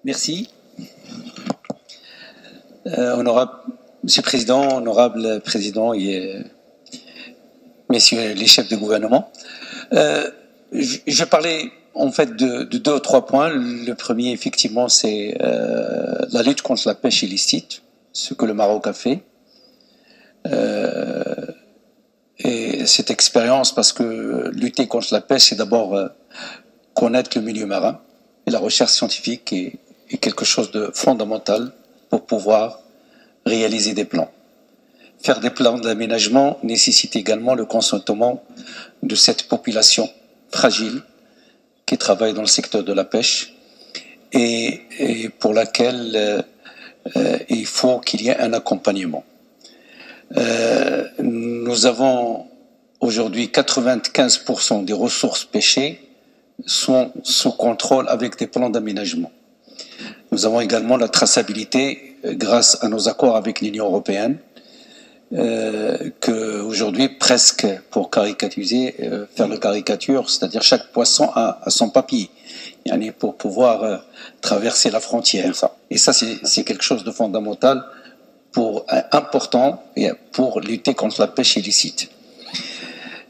Merci. Monsieur le Président, honorable Président et messieurs les chefs de gouvernement, je parlais en fait de 2 ou 3 points. Le premier, effectivement, c'est la lutte contre la pêche illicite, ce que le Maroc a fait. Et cette expérience, parce que lutter contre la pêche, c'est d'abord connaître le milieu marin. Et la recherche scientifique est quelque chose de fondamental pour pouvoir réaliser des plans. Faire des plans d'aménagement nécessite également le consentement de cette population fragile qui travaille dans le secteur de la pêche et pour laquelle il faut qu'il y ait un accompagnement. Nous avons aujourd'hui 95% des ressources pêchées sont sous contrôle avec des plans d'aménagement. Nous avons également la traçabilité grâce à nos accords avec l'Union européenne, que aujourd'hui presque, pour caricaturiser, faire la caricature, c'est-à-dire chaque poisson a son papier, pour pouvoir traverser la frontière. Et ça, c'est quelque chose de fondamental, important pour lutter contre la pêche illicite.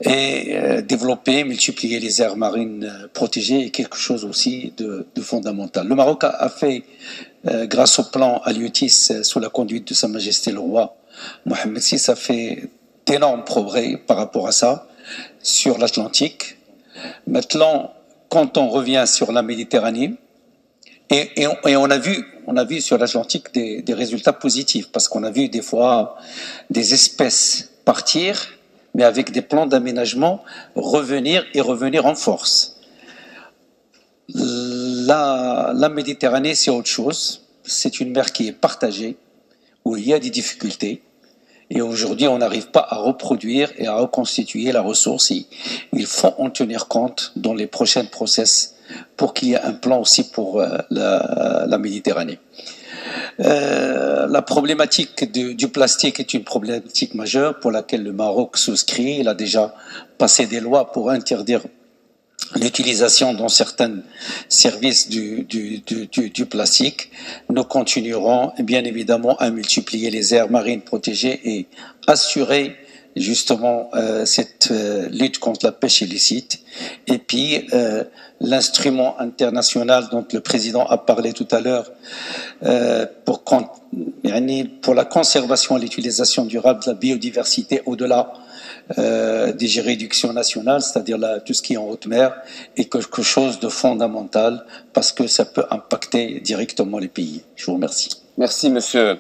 Et développer, multiplier les aires marines protégées est quelque chose aussi de fondamental. Le Maroc a fait, grâce au plan Haliotis, sous la conduite de Sa Majesté le Roi Mohamed VI, a fait d'énormes progrès par rapport à ça sur l'Atlantique. Maintenant, quand on revient sur la Méditerranée, et on a vu sur l'Atlantique des résultats positifs, parce qu'on a vu des fois des espèces partir, mais avec des plans d'aménagement revenir en force. La Méditerranée, c'est autre chose. C'est une mer qui est partagée, où il y a des difficultés. Et aujourd'hui, on n'arrive pas à reproduire et à reconstituer la ressource. Il faut en tenir compte dans les prochains process pour qu'il y ait un plan aussi pour la Méditerranée. La problématique du plastique est une problématique majeure pour laquelle le Maroc souscrit. Il a déjà passé des lois pour interdire l'utilisation dans certains services du plastique. Nous continuerons bien évidemment à multiplier les aires marines protégées et assurer justement cette lutte contre la pêche illicite. Et puis l'instrument international dont le président a parlé tout à l'heure pour la conservation et l'utilisation durable de la biodiversité au-delà des réductions nationales, c'est-à-dire tout ce qui est en haute mer, est quelque chose de fondamental parce que ça peut impacter directement les pays. Je vous remercie. Merci, monsieur